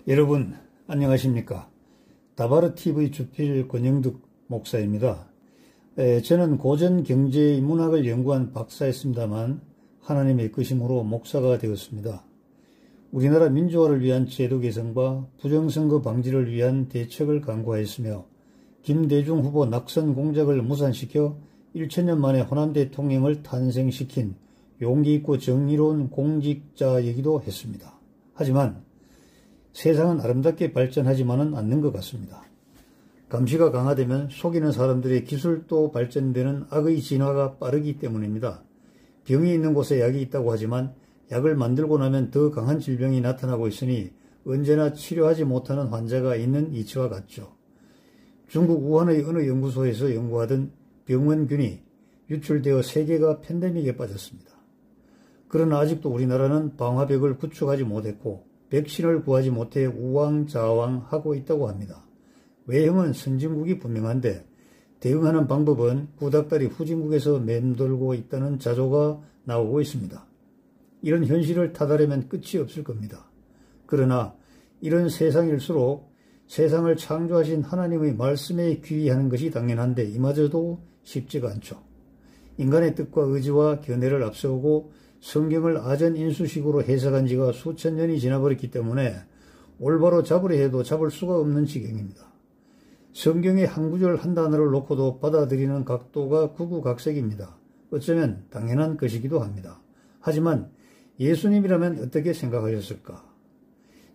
여러분 안녕하십니까? 다바르TV 주필 권영득 목사입니다. 저는 고전 경제 문학을 연구한 박사였습니다만 하나님의 이끄심으로 목사가 되었습니다. 우리나라 민주화를 위한 제도 개선과 부정선거 방지를 위한 대책을 강구하였으며 김대중 후보 낙선 공작을 무산시켜 1000년 만에 호남 대통령을 탄생시킨 용기 있고 정의로운 공직자이기도 했습니다. 하지만 세상은 아름답게 발전하지만은 않는 것 같습니다. 감시가 강화되면 속이는 사람들의 기술도 발전되는 악의 진화가 빠르기 때문입니다. 병이 있는 곳에 약이 있다고 하지만 약을 만들고 나면 더 강한 질병이 나타나고 있으니 언제나 치료하지 못하는 환자가 있는 이치와 같죠. 중국 우한의 어느 연구소에서 연구하던 병원균이 유출되어 세계가 팬데믹에 빠졌습니다. 그러나 아직도 우리나라는 방화벽을 구축하지 못했고 백신을 구하지 못해 우왕좌왕하고 있다고 합니다. 외형은 선진국이 분명한데 대응하는 방법은 구닥다리 후진국에서 맴돌고 있다는 자조가 나오고 있습니다. 이런 현실을 타다려면 끝이 없을 겁니다. 그러나 이런 세상일수록 세상을 창조하신 하나님의 말씀에 귀의하는 것이 당연한데 이마저도 쉽지가 않죠. 인간의 뜻과 의지와 견해를 앞세우고 성경을 아전인수식으로 해석한 지가 수천 년이 지나버렸기 때문에 올바로 잡으려 해도 잡을 수가 없는 지경입니다. 성경의 한 구절 한 단어를 놓고도 받아들이는 각도가 구구각색입니다. 어쩌면 당연한 것이기도 합니다. 하지만 예수님이라면 어떻게 생각하셨을까?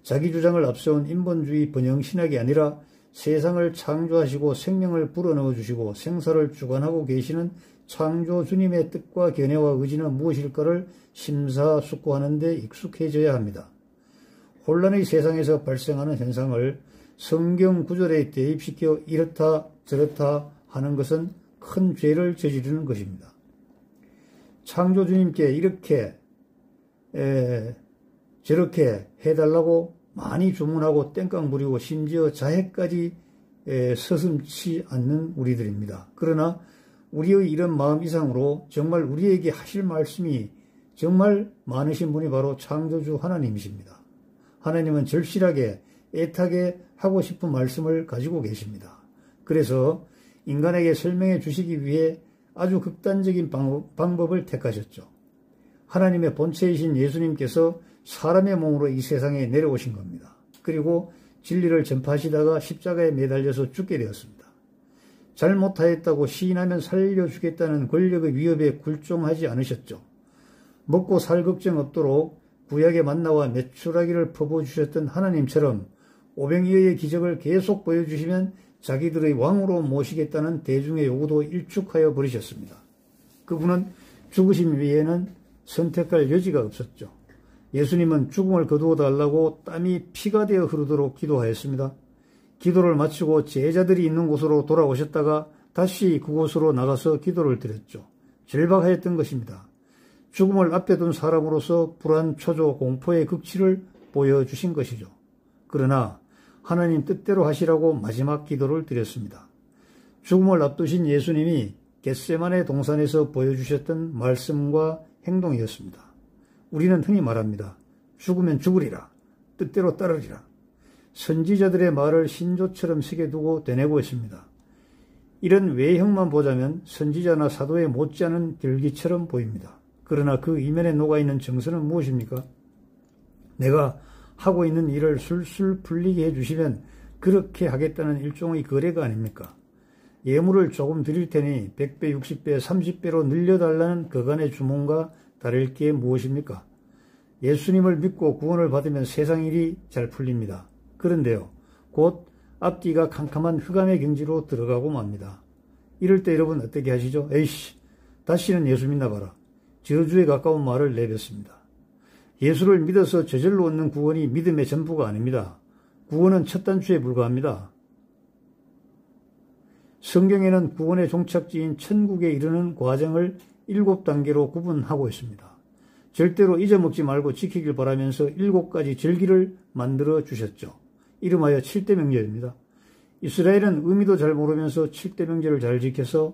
자기 주장을 앞세운 인본주의 번영신학이 아니라 세상을 창조하시고 생명을 불어넣어 주시고 생사를 주관하고 계시는 창조주님의 뜻과 견해와 의지는 무엇일까를 심사숙고하는 데 익숙해져야 합니다. 혼란의 세상에서 발생하는 현상을 성경 구절에 대입시켜 이렇다 저렇다 하는 것은 큰 죄를 저지르는 것입니다. 창조주님께 이렇게 저렇게 해달라고 많이 주문하고 땡깡 부리고 심지어 자해까지 서슴지 않는 우리들입니다. 그러나 우리의 이런 마음 이상으로 정말 우리에게 하실 말씀이 정말 많으신 분이 바로 창조주 하나님이십니다. 하나님은 절실하게 애타게 하고 싶은 말씀을 가지고 계십니다. 그래서 인간에게 설명해 주시기 위해 아주 극단적인 방법을 택하셨죠. 하나님의 본체이신 예수님께서 사람의 몸으로 이 세상에 내려오신 겁니다. 그리고 진리를 전파하시다가 십자가에 매달려서 죽게 되었습니다. 잘못하였다고 시인하면 살려주겠다는 권력의 위협에 굴종하지 않으셨죠. 먹고 살 걱정 없도록 구약의 만나와 메추라기를 퍼부어주셨던 하나님처럼 오병이어의 기적을 계속 보여주시면 자기들의 왕으로 모시겠다는 대중의 요구도 일축하여 버리셨습니다. 그분은 죽으심 외에는 선택할 여지가 없었죠. 예수님은 죽음을 거두어 달라고 땀이 피가 되어 흐르도록 기도하였습니다. 기도를 마치고 제자들이 있는 곳으로 돌아오셨다가 다시 그곳으로 나가서 기도를 드렸죠. 절박하였던 것입니다. 죽음을 앞에 둔 사람으로서 불안, 초조, 공포의 극치를 보여주신 것이죠. 그러나 하나님 뜻대로 하시라고 마지막 기도를 드렸습니다. 죽음을 앞두신 예수님이 겟세마네 동산에서 보여주셨던 말씀과 행동이었습니다. 우리는 흔히 말합니다. 죽으면 죽으리라. 뜻대로 따르리라. 선지자들의 말을 신조처럼 새겨두고 되뇌고 있습니다. 이런 외형만 보자면 선지자나 사도에 못지않은 결기처럼 보입니다. 그러나 그 이면에 녹아있는 정서는 무엇입니까? 내가 하고 있는 일을 술술 풀리게 해주시면 그렇게 하겠다는 일종의 거래가 아닙니까? 예물을 조금 드릴 테니 100배, 60배, 30배로 늘려달라는 그간의 주문과 다를 게 무엇입니까? 예수님을 믿고 구원을 받으면 세상 일이 잘 풀립니다. 그런데요, 곧 앞뒤가 캄캄한 흑암의 경지로 들어가고 맙니다. 이럴 때 여러분 어떻게 하시죠? 에이씨, 다시는 예수 믿나 봐라. 저주에 가까운 말을 내뱉습니다. 예수를 믿어서 저절로 얻는 구원이 믿음의 전부가 아닙니다. 구원은 첫 단추에 불과합니다. 성경에는 구원의 종착지인 천국에 이르는 과정을 7단계로 구분하고 있습니다. 절대로 잊어먹지 말고 지키길 바라면서 7가지 절기를 만들어 주셨죠. 이름하여 7대 명절입니다. 이스라엘은 의미도 잘 모르면서 7대 명절을 잘 지켜서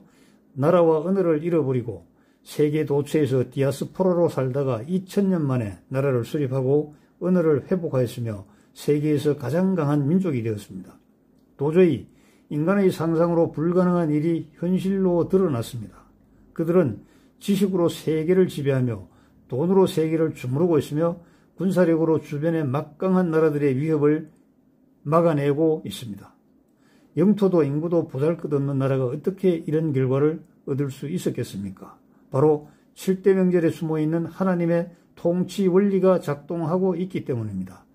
나라와 언어를 잃어버리고 세계 도처에서 디아스포라로 살다가 2000년 만에 나라를 수립하고 언어를 회복하였으며 세계에서 가장 강한 민족이 되었습니다. 도저히 인간의 상상으로 불가능한 일이 현실로 드러났습니다. 그들은 지식으로 세계를 지배하며 돈으로 세계를 주무르고 있으며 군사력으로 주변의 막강한 나라들의 위협을 막아내고 있습니다. 영토도 인구도 보잘것없는 나라가 어떻게 이런 결과를 얻을 수 있었겠습니까? 바로 7대 명절에 숨어있는 하나님의 통치 원리가 작동하고 있기 때문입니다.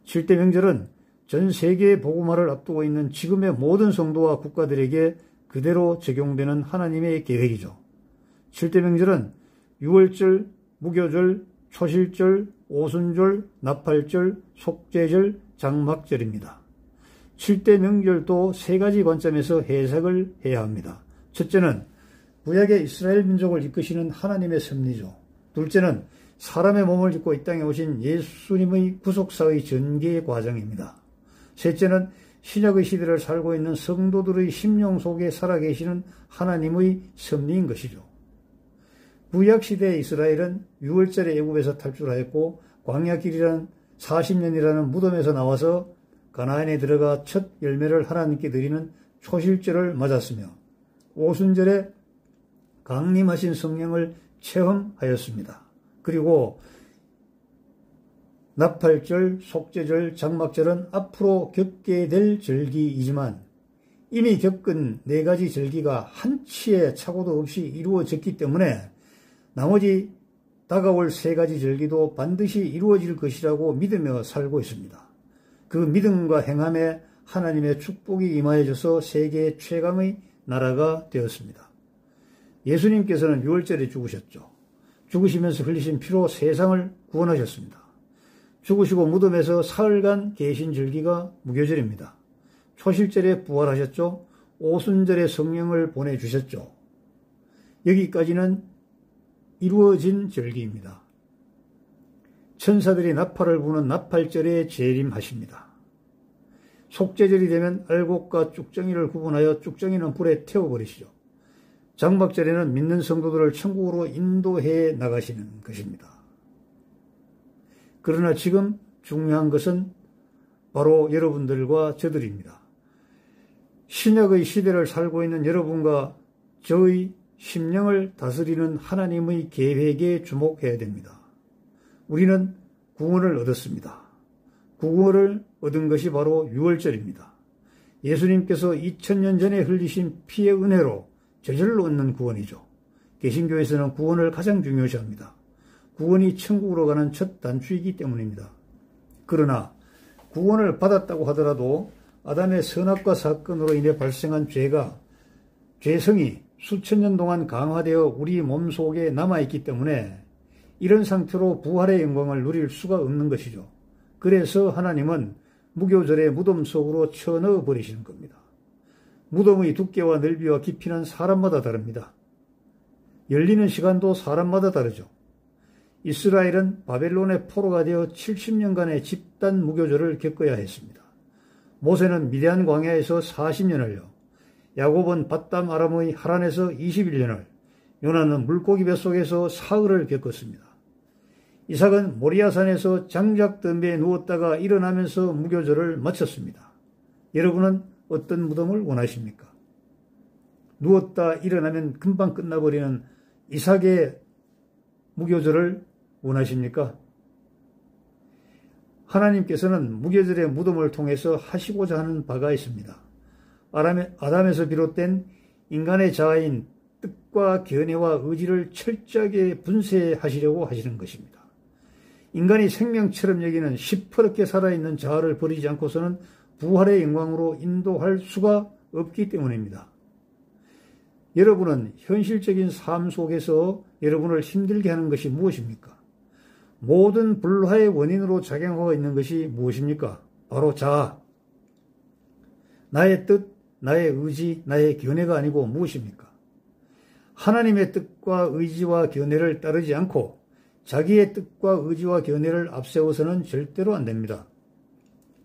7대 명절은 전 세계의 복음화를 앞두고 있는 지금의 모든 성도와 국가들에게 그대로 적용되는 하나님의 계획이죠. 7대 명절은 유월절, 무교절, 초실절, 오순절, 나팔절, 속죄절, 장막절입니다. 7대 명절도 세 가지 관점에서 해석을 해야 합니다. 첫째는 구약의 이스라엘 민족을 이끄시는 하나님의 섭리죠. 둘째는 사람의 몸을 입고 이 땅에 오신 예수님의 구속사의 전개 과정입니다. 셋째는 신약의 시대를 살고 있는 성도들의 심령 속에 살아계시는 하나님의 섭리인 것이죠. 구약시대의 이스라엘은 6월절에 애굽에서 탈출하였고 광야길이란 40년이라는 무덤에서 나와서 가나안에 들어가 첫 열매를 하나님께 드리는 초실절을 맞았으며 오순절에 강림하신 성령을 체험하였습니다. 그리고 나팔절, 속죄절, 장막절은 앞으로 겪게 될 절기이지만 이미 겪은 네 가지 절기가 한치의 착오도 없이 이루어졌기 때문에 나머지 다가올 세 가지 절기도 반드시 이루어질 것이라고 믿으며 살고 있습니다. 그 믿음과 행함에 하나님의 축복이 임하여져서 세계 최강의 나라가 되었습니다. 예수님께서는 6월절에 죽으셨죠. 죽으시면서 흘리신 피로 세상을 구원하셨습니다. 죽으시고 무덤에서 사흘간 계신 절기가 무교절입니다. 초실절에 부활하셨죠. 오순절에 성령을 보내주셨죠. 여기까지는 이루어진 절기입니다. 천사들이 나팔을 부는 나팔절에 재림하십니다. 속죄절이 되면 알곡과 쭉정이를 구분하여 쭉정이는 불에 태워버리시죠. 장막절에는 믿는 성도들을 천국으로 인도해 나가시는 것입니다. 그러나 지금 중요한 것은 바로 여러분들과 저들입니다. 신약의 시대를 살고 있는 여러분과 저의 심령을 다스리는 하나님의 계획에 주목해야 됩니다. 우리는 구원을 얻었습니다. 구원을 얻은 것이 바로 6월절입니다. 예수님께서 2000년 전에 흘리신 피의 은혜로 저절로 얻는 구원이죠. 개신교에서는 구원을 가장 중요시합니다. 구원이 천국으로 가는 첫 단추이기 때문입니다. 그러나 구원을 받았다고 하더라도 아담의 선악과 사건으로 인해 발생한 죄성이 수천 년 동안 강화되어 우리 몸속에 남아있기 때문에 이런 상태로 부활의 영광을 누릴 수가 없는 것이죠. 그래서 하나님은 무교절에 무덤 속으로 쳐넣어 버리시는 겁니다. 무덤의 두께와 넓이와 깊이는 사람마다 다릅니다. 열리는 시간도 사람마다 다르죠. 이스라엘은 바벨론의 포로가 되어 70년간의 집단 무교절을 겪어야 했습니다. 모세는 미디안 광야에서 40년을요. 야곱은 밧담 아람의 하란에서 21년을, 요나는 물고기 뱃속에서 사흘을 겪었습니다. 이삭은 모리아산에서 장작덤비에 누웠다가 일어나면서 무교절을 마쳤습니다. 여러분은 어떤 무덤을 원하십니까? 누웠다 일어나면 금방 끝나버리는 이삭의 무교절을 원하십니까? 하나님께서는 무교절의 무덤을 통해서 하시고자 하는 바가 있습니다. 아담에서 비롯된 인간의 자아인 뜻과 견해와 의지를 철저하게 분쇄하시려고 하시는 것입니다. 인간이 생명처럼 여기는 시퍼렇게 살아있는 자아를 버리지 않고서는 부활의 영광으로 인도할 수가 없기 때문입니다. 여러분은 현실적인 삶 속에서 여러분을 힘들게 하는 것이 무엇입니까? 모든 불화의 원인으로 작용하고 있는 것이 무엇입니까? 바로 자아. 나의 뜻, 나의 의지, 나의 견해가 아니고 무엇입니까? 하나님의 뜻과 의지와 견해를 따르지 않고 자기의 뜻과 의지와 견해를 앞세워서는 절대로 안 됩니다.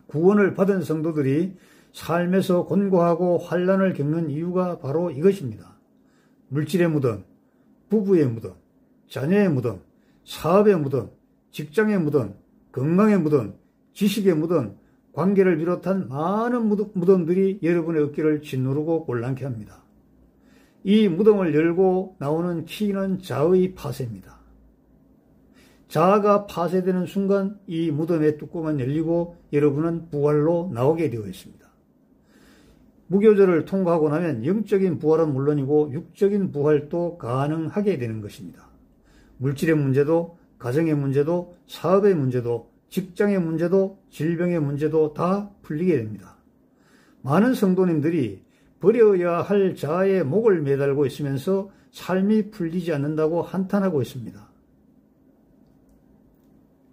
구원을 받은 성도들이 삶에서 곤고하고 환난을 겪는 이유가 바로 이것입니다. 물질의 무덤, 부부의 무덤, 자녀의 무덤, 사업의 무덤, 직장의 무덤, 건강의 무덤, 지식의 무덤, 관계를 비롯한 많은 무덤들이 여러분의 어깨를 짓누르고 곤란케 합니다. 이 무덤을 열고 나오는 키는 자의 파쇄입니다. 자아가 파쇄되는 순간 이 무덤의 뚜껑은 열리고 여러분은 부활로 나오게 되어 있습니다. 무교절을 통과하고 나면 영적인 부활은 물론이고 육적인 부활도 가능하게 되는 것입니다. 물질의 문제도, 가정의 문제도, 사업의 문제도, 직장의 문제도, 질병의 문제도 다 풀리게 됩니다. 많은 성도님들이 버려야 할 자아의 목을 매달고 있으면서 삶이 풀리지 않는다고 한탄하고 있습니다.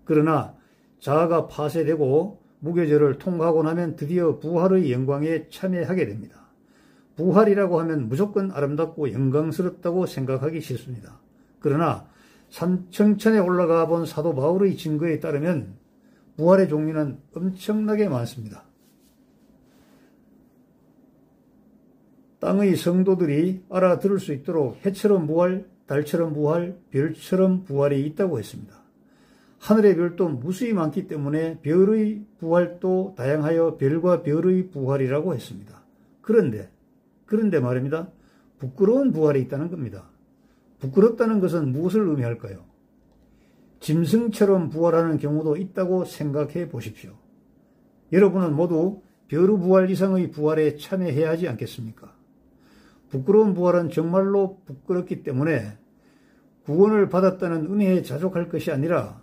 그러나 자아가 파쇄되고 무교절을 통과하고 나면 드디어 부활의 영광에 참여하게 됩니다. 부활이라고 하면 무조건 아름답고 영광스럽다고 생각하기 쉽습니다. 그러나 삼청천에 올라가 본 사도 바울의 증거에 따르면 부활의 종류는 엄청나게 많습니다. 땅의 성도들이 알아들을 수 있도록 해처럼 부활, 달처럼 부활, 별처럼 부활이 있다고 했습니다. 하늘의 별도 무수히 많기 때문에 별의 부활도 다양하여 별과 별의 부활이라고 했습니다. 그런데 말입니다. 부끄러운 부활이 있다는 겁니다. 부끄럽다는 것은 무엇을 의미할까요? 짐승처럼 부활하는 경우도 있다고 생각해 보십시오. 여러분은 모두 별의 부활 이상의 부활에 참여해야 하지 않겠습니까? 부끄러운 부활은 정말로 부끄럽기 때문에 구원을 받았다는 은혜에 자족할 것이 아니라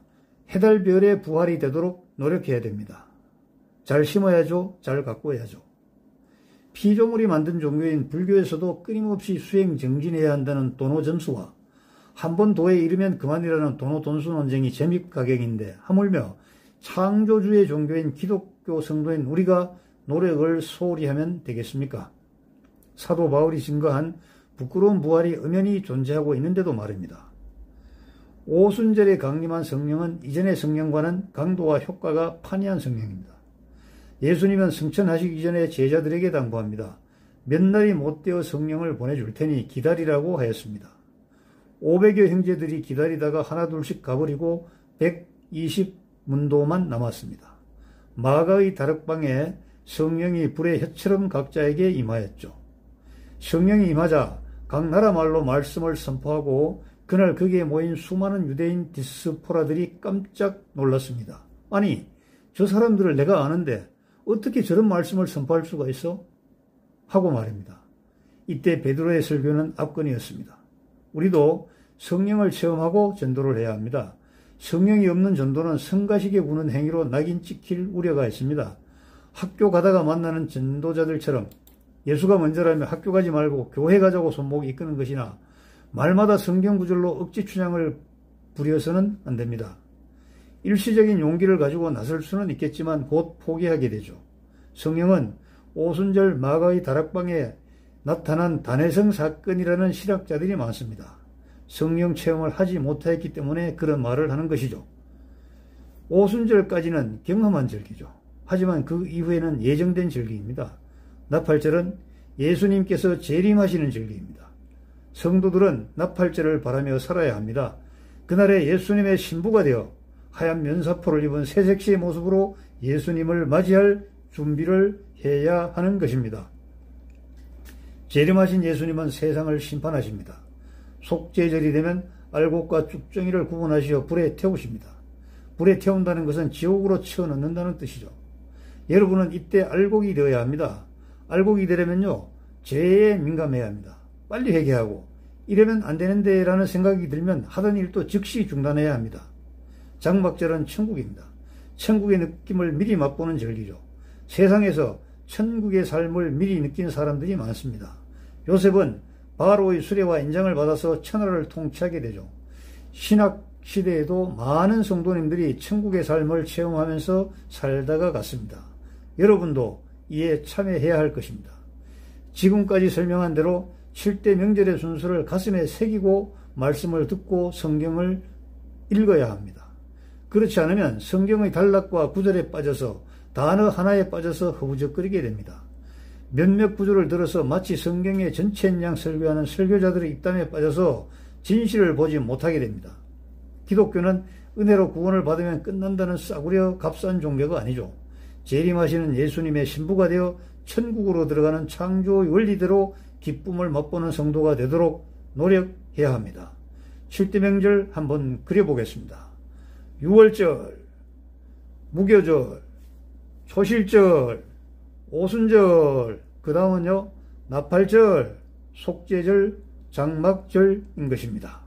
해달별의 부활이 되도록 노력해야 됩니다. 잘 심어야죠. 잘 가꾸어야죠. 피조물이 만든 종교인 불교에서도 끊임없이 수행 정진해야 한다는 도노 점수와 한 번 도에 이르면 그만이라는 도노 돈수 논쟁이 재밌가경인데 하물며 창조주의 종교인 기독교 성도인 우리가 노력을 소홀히 하면 되겠습니까? 사도 바울이 증거한 부끄러운 부활이 엄연히 존재하고 있는데도 말입니다. 오순절에 강림한 성령은 이전의 성령과는 강도와 효과가 판이한 성령입니다. 예수님은 승천하시기 전에 제자들에게 당부합니다. 몇 날이 못되어 성령을 보내줄 테니 기다리라고 하였습니다. 500여 형제들이 기다리다가 하나둘씩 가버리고 120문도만 남았습니다. 마가의 다락방에 성령이 불의 혀처럼 각자에게 임하였죠. 성령이 임하자 각 나라 말로 말씀을 선포하고 그날 거기에 모인 수많은 유대인 디스포라들이 깜짝 놀랐습니다. 아니, 저 사람들을 내가 아는데 어떻게 저런 말씀을 선포할 수가 있어? 하고 말입니다. 이때 베드로의 설교는 압권이었습니다. 우리도 성령을 체험하고 전도를 해야 합니다. 성령이 없는 전도는 성가시게 구는 행위로 낙인 찍힐 우려가 있습니다. 학교 가다가 만나는 전도자들처럼 예수가 먼저라며 학교 가지 말고 교회 가자고 손목 이끄는 것이나 말마다 성경 구절로 억지 춘향을 부려서는 안 됩니다. 일시적인 용기를 가지고 나설 수는 있겠지만 곧 포기하게 되죠. 성령은 오순절 마가의 다락방에 나타난 단해성 사건이라는 신학자들이 많습니다. 성령 체험을 하지 못하였기 때문에 그런 말을 하는 것이죠. 오순절까지는 경험한 절기죠. 하지만 그 이후에는 예정된 절기입니다. 나팔절은 예수님께서 재림하시는 절기입니다. 성도들은 나팔절을 바라며 살아야 합니다. 그날에 예수님의 신부가 되어 하얀 면사포를 입은 새색시의 모습으로 예수님을 맞이할 준비를 해야 하는 것입니다. 재림하신 예수님은 세상을 심판하십니다. 속죄절이 되면 알곡과 쭉정이를 구분하시어 불에 태우십니다. 불에 태운다는 것은 지옥으로 치워넣는다는 뜻이죠. 여러분은 이때 알곡이 되어야 합니다. 알곡이 되려면요, 죄에 민감해야 합니다. 빨리 회개하고 이러면 안 되는데 라는 생각이 들면 하던 일도 즉시 중단해야 합니다. 장막절은 천국입니다. 천국의 느낌을 미리 맛보는 절기죠. 세상에서 천국의 삶을 미리 느낀 사람들이 많습니다. 요셉은 바로의 수레와 인장을 받아서 천하를 통치하게 되죠. 신학 시대에도 많은 성도님들이 천국의 삶을 체험하면서 살다가 갔습니다. 여러분도 이에 참여해야 할 것입니다. 지금까지 설명한 대로 7대 명절의 순서를 가슴에 새기고 말씀을 듣고 성경을 읽어야 합니다. 그렇지 않으면 성경의 단락과 구절에 빠져서 단어 하나에 빠져서 허우적거리게 됩니다. 몇몇 구절을 들어서 마치 성경의 전체인 양 설교하는 설교자들의 입담에 빠져서 진실을 보지 못하게 됩니다. 기독교는 은혜로 구원을 받으면 끝난다는 싸구려 값싼 종교가 아니죠. 재림하시는 예수님의 신부가 되어 천국으로 들어가는 창조의 원리대로 기쁨을 맛보는 성도가 되도록 노력해야 합니다. 7대 명절 한번 그려보겠습니다. 유월절, 무교절, 초실절, 오순절, 그 다음은요 나팔절, 속죄절, 장막절인 것입니다.